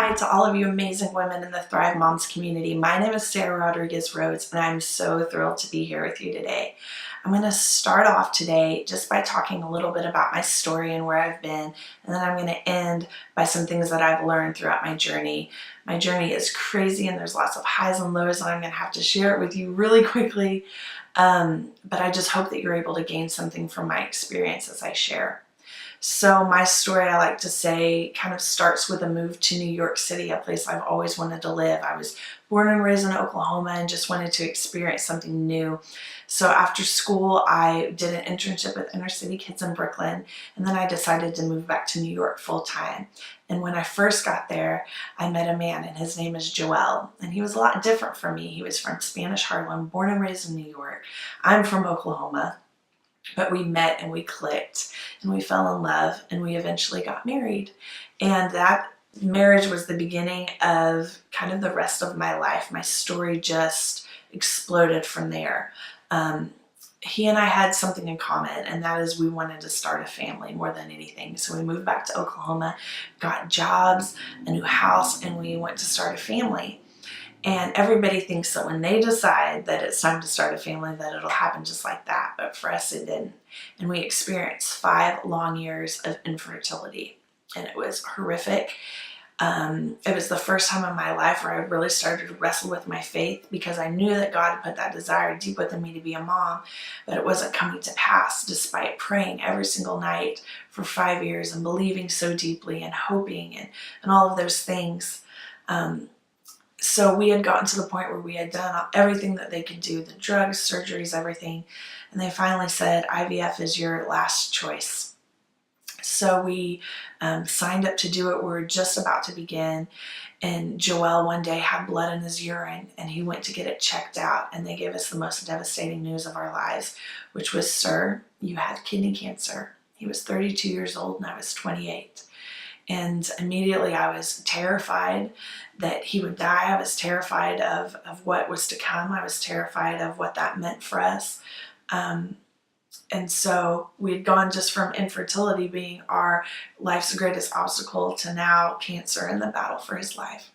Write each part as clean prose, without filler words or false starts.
Hi to all of you amazing women in the Thrive Moms community. My name is Sarah Rodriquez-Rhodes, and I'm so thrilled to be here with you today. I'm going to start off today just by talking a little bit about my story and where I've been, and then I'm going to end by some things that I've learned throughout my journey. My journey is crazy, and there's lots of highs and lows, and I'm going to have to share it with you really quickly, but I just hope that you're able to gain something from my experience as I share. So my story, I like to say, kind of starts with a move to New York City, a place I've always wanted to live. I was born and raised in Oklahoma and just wanted to experience something new. So after school, I did an internship with inner city kids in Brooklyn, and then I decided to move back to New York full time. And when I first got there, I met a man, and his name is Joel, and he was a lot different from me. He was from Spanish Harlem, born and raised in New York. I'm from Oklahoma. But we met and we clicked and we fell in love and we eventually got married. And that marriage was the beginning of kind of the rest of my life. My story just exploded from there. He and I had something in common, and that is we wanted to start a family more than anything. So we moved back to Oklahoma, got jobs, a new house, and we went to start a family. And everybody thinks that when they decide that it's time to start a family that it'll happen just like that. But for us, it didn't. And we experienced 5 long years of infertility. And it was horrific. It was the first time in my life where I really started to wrestle with my faith, because I knew that God had put that desire deep within me to be a mom, but it wasn't coming to pass despite praying every single night for 5 years and believing so deeply and hoping and all of those things. So we had gotten to the point where we had done everything that they could do, the drugs, surgeries, everything. And they finally said, IVF is your last choice. So we signed up to do it. We were just about to begin. And Joel one day had blood in his urine, and he went to get it checked out. And they gave us the most devastating news of our lives, which was, sir, you had kidney cancer. He was 32 years old and I was 28. And immediately I was terrified that he would die. I was terrified of what was to come. I was terrified of what that meant for us. And so we had gone just from infertility being our life's greatest obstacle to now cancer and the battle for his life.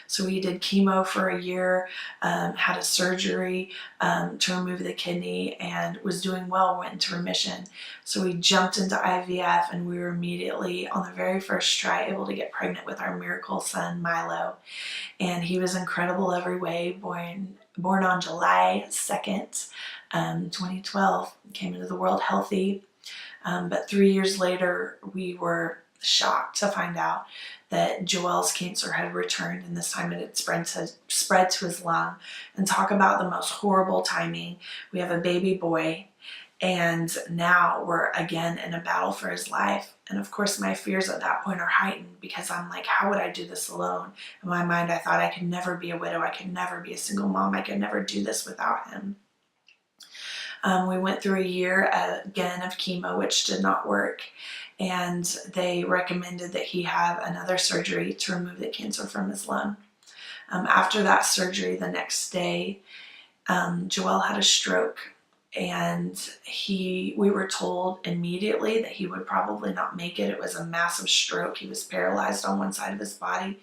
So we did chemo for a year, had a surgery to remove the kidney, and was doing well, went into remission. So we jumped into IVF, and we were immediately, on the very first try, able to get pregnant with our miracle son, Milo. And he was incredible every way, born on July 2nd, 2012, came into the world healthy. But 3 years later, we were shocked to find out that Joel's cancer had returned, and this time it had spread to his lung. And talk about the most horrible timing. We have a baby boy, and now we're again in a battle for his life. And of course my fears at that point are heightened, because I'm like, how would I do this alone? In my mind, I thought I could never be a widow. I could never be a single mom. I could never do this without him. We went through a year again of chemo, which did not work. And they recommended that he have another surgery to remove the cancer from his lung. After that surgery, the next day, Joel had a stroke, and we were told immediately that he would probably not make it. It was a massive stroke. He was paralyzed on one side of his body.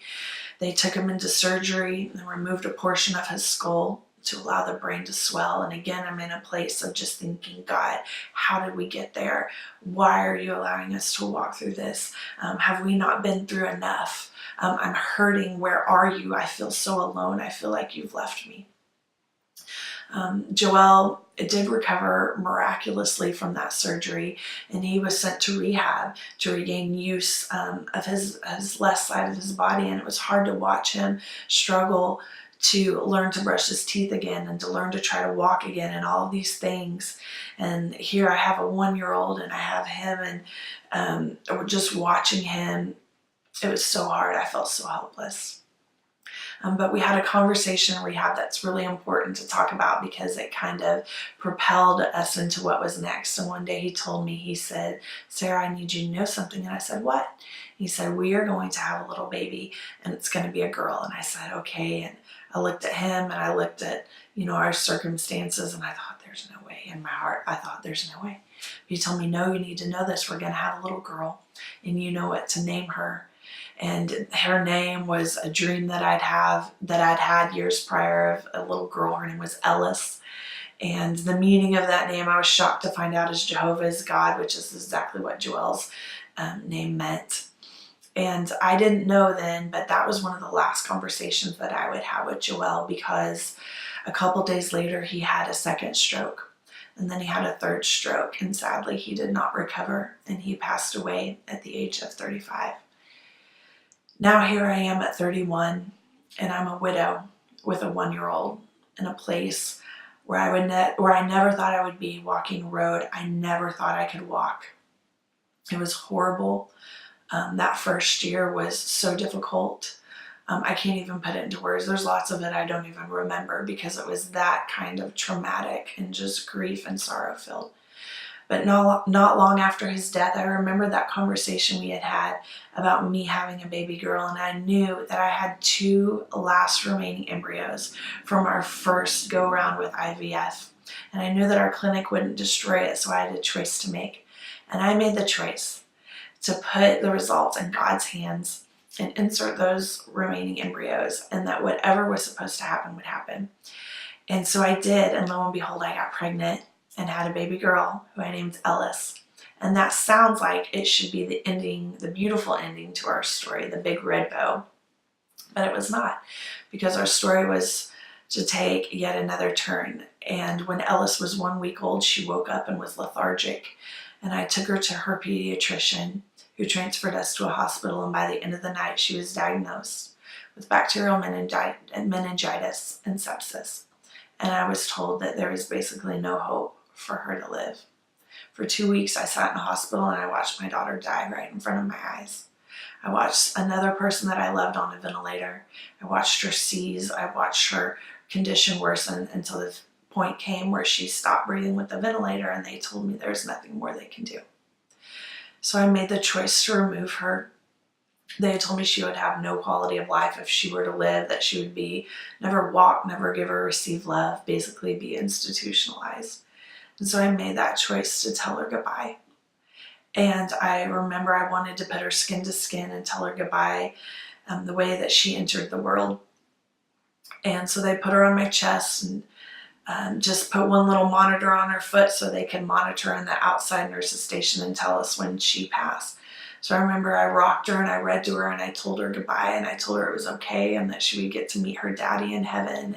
They took him into surgery and removed a portion of his skull to allow the brain to swell. And again, I'm in a place of just thinking, God, how did we get there? Why are you allowing us to walk through this? Have we not been through enough? I'm hurting. Where are you? I feel so alone. I feel like you've left me. Joel did recover miraculously from that surgery, and he was sent to rehab to regain use of his left side of his body. And it was hard to watch him struggle to learn to brush his teeth again and to learn to try to walk again and all of these things. And here I have a 1-year-old and I have him, and just watching him, it was so hard. I felt so helpless. But we had a conversation in rehab that's really important to talk about, because it kind of propelled us into what was next. And one day he told me, he said, Sarah, I need you to know something. And I said, what? He said, we are going to have a little baby, and it's going to be a girl. And I said, okay. And I looked at him, and I looked at, our circumstances, and I thought, there's no way. In my heart, I thought, there's no way. He told me, no, you need to know this. We're going to have a little girl, and you know what to name her. And her name was a dream that I'd had years prior of a little girl. Her name was Ellis. And the meaning of that name, I was shocked to find out, is Jehovah is God, which is exactly what Joelle's name meant. And I didn't know then, but that was one of the last conversations that I would have with Joelle, because a couple days later he had a second stroke, and then he had a third stroke, and sadly he did not recover, and he passed away at the age of 35. Now here I am at 31, and I'm a widow with a 1-year-old in a place where I never thought I would be, walking a road I never thought I could walk. It was horrible. That first year was so difficult. I can't even put it into words. There's lots of it I don't even remember, because it was that kind of traumatic and just grief and sorrow filled. But not long after his death, I remember that conversation we had had about me having a baby girl, and I knew that I had 2 last remaining embryos from our first go around with IVF. And I knew that our clinic wouldn't destroy it, so I had a choice to make. And I made the choice to put the results in God's hands and insert those remaining embryos, and that whatever was supposed to happen would happen. And so I did, and lo and behold, I got pregnant and had a baby girl who I named Ellis. And that sounds like it should be the ending, the beautiful ending to our story, the big red bow. But it was not, because our story was to take yet another turn. And when Ellis was 1 week old, she woke up and was lethargic. And I took her to her pediatrician, who transferred us to a hospital. And by the end of the night, she was diagnosed with bacterial meningitis and sepsis. And I was told that there was basically no hope for her to live. For 2 weeks, I sat in the hospital and I watched my daughter die right in front of my eyes. I watched another person that I loved on a ventilator. I watched her seize. I watched her condition worsen until the point came where she stopped breathing with the ventilator, and they told me there's nothing more they can do. So I made the choice to remove her. They told me she would have no quality of life if she were to live, that she would be never walk, never give or receive love, basically be institutionalized. And so I made that choice to tell her goodbye. And I remember I wanted to put her skin to skin and tell her goodbye the way that she entered the world. And so they put her on my chest and just put one little monitor on her foot so they could monitor in the outside nurse's station and tell us when she passed. So I remember I rocked her and I read to her and I told her goodbye, and I told her it was okay and that she would get to meet her daddy in heaven.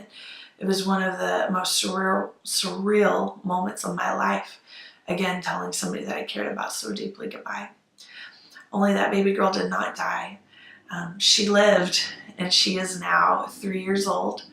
It was one of the most surreal moments of my life. Again, telling somebody that I cared about so deeply goodbye. Only that baby girl did not die. She lived, and she is now 3 years old.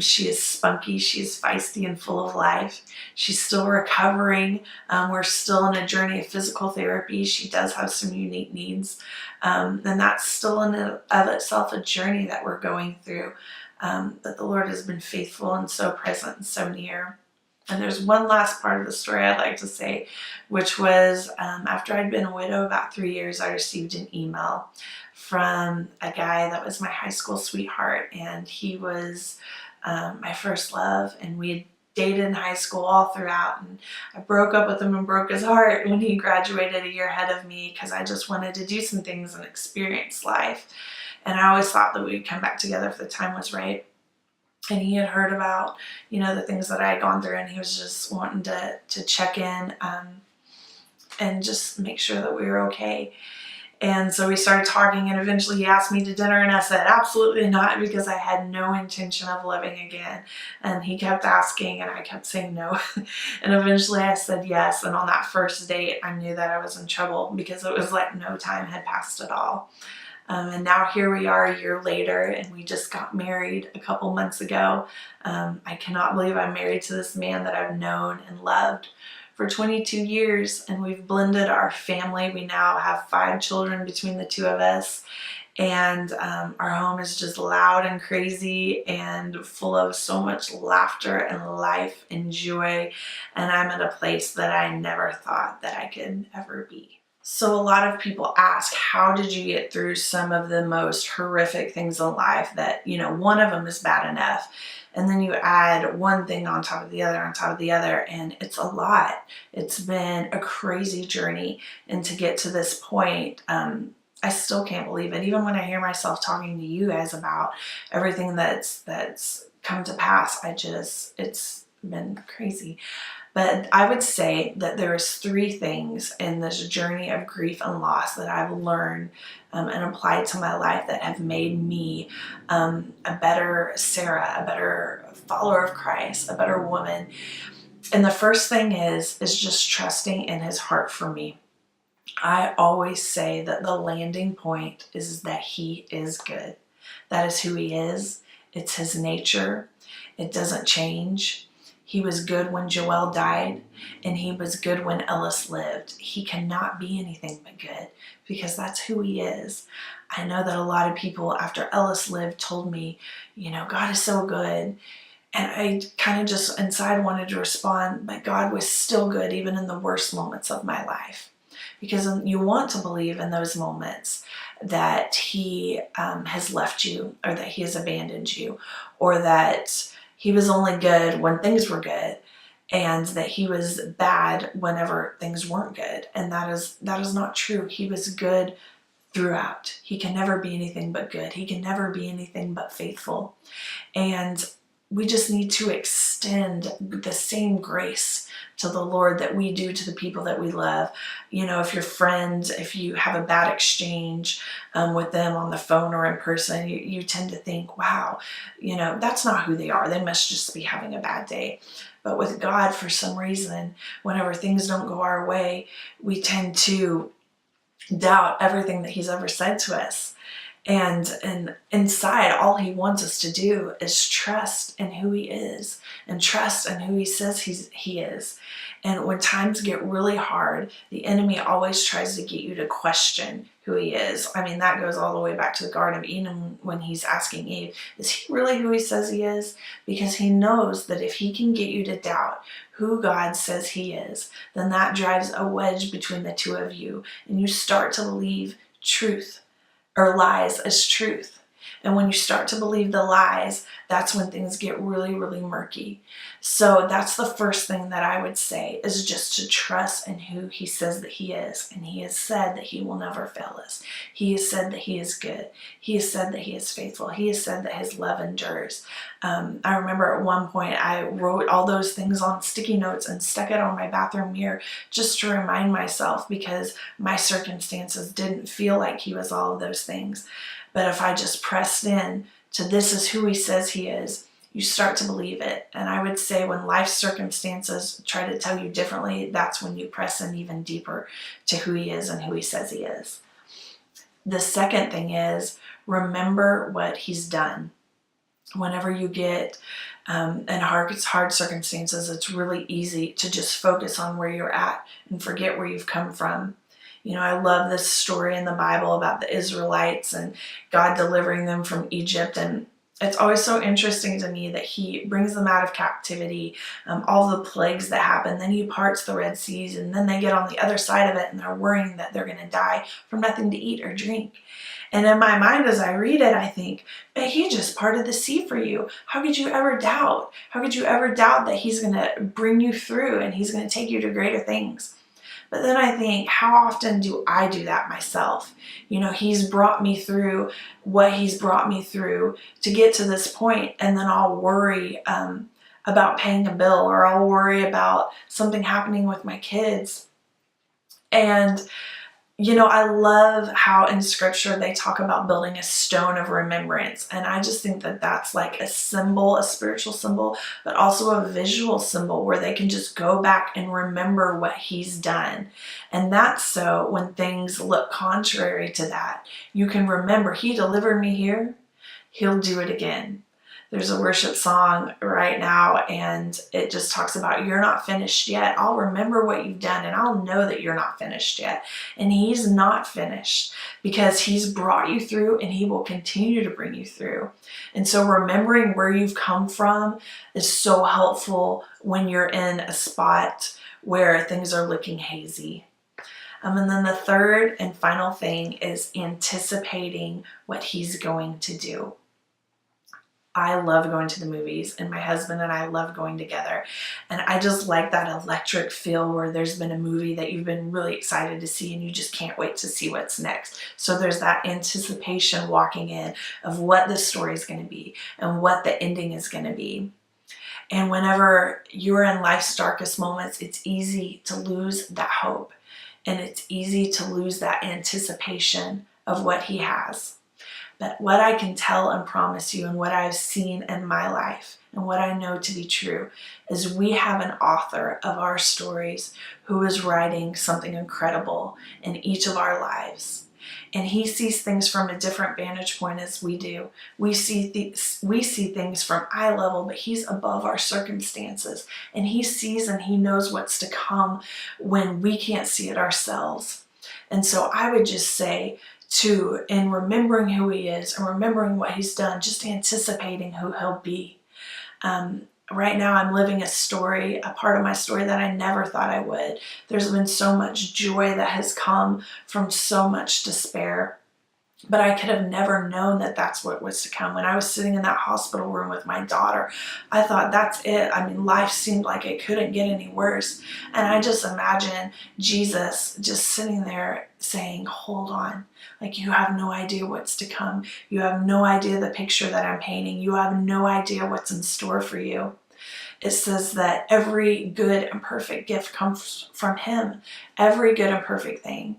She is spunky, she is feisty and full of life. She's still recovering. We're still in a journey of physical therapy. She does have some unique needs. And that's still in and of itself a journey that we're going through. But the Lord has been faithful and so present and so near. And there's one last part of the story I'd like to say, which was after I'd been a widow about 3 years, I received an email from a guy that was my high school sweetheart, and he was my first love, and we had dated in high school all throughout, and I broke up with him and broke his heart when he graduated a year ahead of me, because I just wanted to do some things and experience life, and I always thought that we'd come back together if the time was right. And he had heard about, the things that I had gone through, and he was just wanting to check in and just make sure that we were okay. And so we started talking, and eventually he asked me to dinner, and I said absolutely not, because I had no intention of living again. And he kept asking, and I kept saying no. And eventually I said yes. And on that first date, I knew that I was in trouble, because it was like no time had passed at all. And now here we are a year later, and we just got married a couple months ago. I cannot believe I'm married to this man that I've known and loved for 22 years, and we've blended our family. We now have 5 children between the 2 of us, and our home is just loud and crazy and full of so much laughter and life and joy, and I'm at a place that I never thought that I could ever be. So a lot of people ask, how did you get through some of the most horrific things in life that, one of them is bad enough, and then you add one thing on top of the other on top of the other, and it's a lot. It's been a crazy journey, and to get to this point, I still can't believe it. Even when I hear myself talking to you guys about everything that's come to pass, it's been crazy. But I would say that there's 3 things in this journey of grief and loss that I've learned and applied to my life that have made me a better Sarah, a better follower of Christ, a better woman. And the first thing is just trusting in his heart for me. I always say that the landing point is that he is good. That is who he is. It's his nature. It doesn't change. He was good when Joelle died, and he was good when Ellis lived. He cannot be anything but good because that's who he is. I know that a lot of people after Ellis lived told me, God is so good. And I kind of just inside wanted to respond, but God was still good even in the worst moments of my life. Because you want to believe in those moments that he has left you, or that he has abandoned you, or that he was only good when things were good, and that he was bad whenever things weren't good. And that is not true. He was good throughout. He can never be anything but good. He can never be anything but faithful. And we just need to extend the same grace to the Lord that we do to the people that we love. If your friend, if you have a bad exchange with them on the phone or in person, you tend to think, wow, that's not who they are. They must just be having a bad day. But with God, for some reason, whenever things don't go our way, we tend to doubt everything that he's ever said to us. And inside, all he wants us to do is trust in who he is and trust in who he says he is. And when times get really hard, the enemy always tries to get you to question who he is. I mean, that goes all the way back to the Garden of Eden when he's asking Eve, is he really who he says he is? Because he knows that if he can get you to doubt who God says he is, then that drives a wedge between the two of you, and you start to believe truth or lies as truth. And when you start to believe the lies, that's when things get really, really murky. So that's the first thing that I would say, is just to trust in who he says that he is. And he has said that he will never fail us. He has said that he is good. He has said that he is faithful. He has said that his love endures. I remember at one point I wrote all those things on sticky notes and stuck it on my bathroom mirror just to remind myself, because my circumstances didn't feel like he was all of those things. But if I just pressed in to this is who he says he is, you start to believe it. And I would say when life circumstances try to tell you differently, that's when you press in even deeper to who he is and who he says he is. The second thing is, remember what he's done. Whenever you get in hard circumstances, it's really easy to just focus on where you're at and forget where you've come from. I love this story in the Bible about the Israelites and God delivering them from Egypt. And it's always so interesting to me that he brings them out of captivity, all the plagues that happen. Then he parts the Red Seas, and then they get on the other side of it and they're worrying that they're going to die from nothing to eat or drink. And in my mind, as I read it, I think, but he just parted the sea for you. How could you ever doubt? How could you ever doubt that he's going to bring you through and he's going to take you to greater things? But then I think, how often do I do that myself? He's brought me through what he's brought me through to get to this point, and then I'll worry about paying a bill, or I'll worry about something happening with my kids. And I love how in scripture they talk about building a stone of remembrance. And I just think that that's like a symbol, a spiritual symbol, but also a visual symbol where they can just go back and remember what he's done. And that's so when things look contrary to that, you can remember he delivered me here, he'll do it again. There's a worship song right now, and it just talks about, you're not finished yet. I'll remember what you've done, and I'll know that you're not finished yet. And he's not finished, because he's brought you through and he will continue to bring you through. And so remembering where you've come from is so helpful when you're in a spot where things are looking hazy. And then the third and final thing is anticipating what he's going to do. I love going to the movies, and my husband and I love going together. And I just like that electric feel where there's been a movie that you've been really excited to see and you just can't wait to see what's next. So there's that anticipation walking in of what the story is going to be and what the ending is going to be. And whenever you're in life's darkest moments, it's easy to lose that hope, and it's easy to lose that anticipation of what he has. But what I can tell and promise you, and what I've seen in my life and what I know to be true, is we have an author of our stories who is writing something incredible in each of our lives. And he sees things from a different vantage point as we do. We see things from eye level, but he's above our circumstances. And he sees and he knows what's to come when we can't see it ourselves. And so I would just say, in remembering who he is and remembering what he's done, just anticipating who he'll be. Right now I'm living a part of my story that I never thought I would. There's been so much joy that has come from so much despair. But I could have never known that that's what was to come. When I was sitting in that hospital room with my daughter, I thought, that's it. I mean, life seemed like it couldn't get any worse. And I just imagine Jesus just sitting there saying, hold on. Like, you have no idea what's to come. You have no idea the picture that I'm painting. You have no idea what's in store for you. It says that every good and perfect gift comes from him. Every good and perfect thing.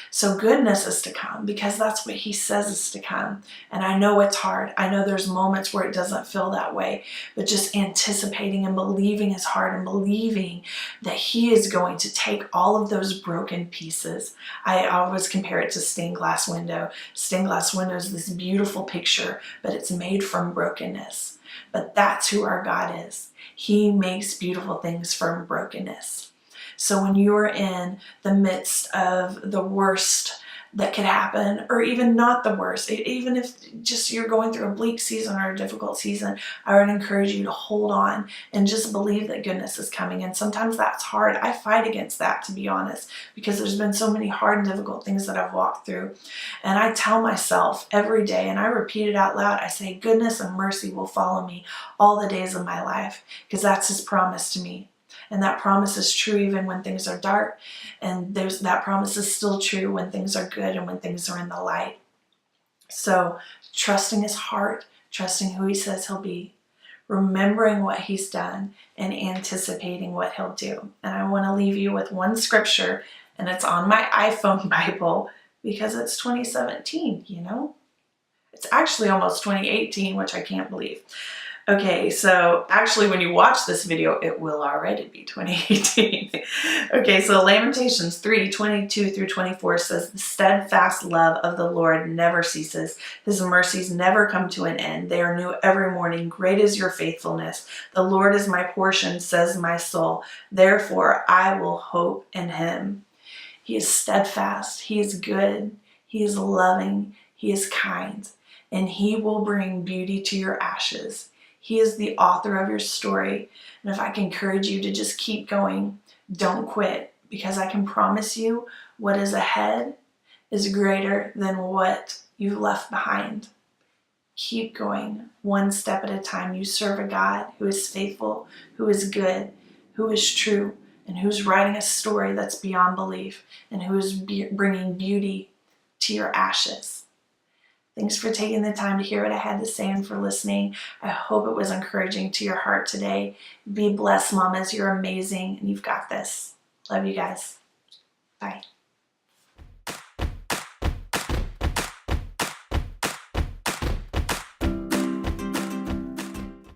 So goodness is to come, because that's what he says is to come. And I know it's hard. I know there's moments where it doesn't feel that way, but just anticipating and believing his heart and believing that he is going to take all of those broken pieces. I always compare it to stained glass window. Stained glass window is this beautiful picture, but it's made from brokenness. But that's who our God is. He makes beautiful things from brokenness. So when you're in the midst of the worst that could happen, or even not the worst, even if just you're going through a bleak season or a difficult season, I would encourage you to hold on and just believe that goodness is coming. And sometimes that's hard. I fight against that, to be honest, because there's been so many hard and difficult things that I've walked through. And I tell myself every day, and I repeat it out loud, I say, goodness and mercy will follow me all the days of my life, because that's his promise to me. And that promise is true even when things are dark. And that promise is still true when things are good and when things are in the light. So trusting his heart, trusting who he says he'll be, remembering what he's done, and anticipating what he'll do. And I want to leave you with one scripture, and it's on my iPhone Bible because it's 2017, you know? It's actually almost 2018, which I can't believe. Okay, so actually when you watch this video, it will already be 2018. Okay, so Lamentations 3:22-24 says, the steadfast love of the Lord never ceases. His mercies never come to an end. They are new every morning. Great is your faithfulness. The Lord is my portion, says my soul. Therefore, I will hope in him. He is steadfast. He is good. He is loving. He is kind. And he will bring beauty to your ashes. He is the author of your story. And if I can encourage you to just keep going, don't quit, because I can promise you what is ahead is greater than what you've left behind. Keep going one step at a time. You serve a God who is faithful, who is good, who is true, and who's writing a story that's beyond belief, and who is bringing beauty to your ashes. Thanks for taking the time to hear what I had to say and for listening. I hope it was encouraging to your heart today. Be blessed, mamas. You're amazing and you've got this. Love you guys. Bye.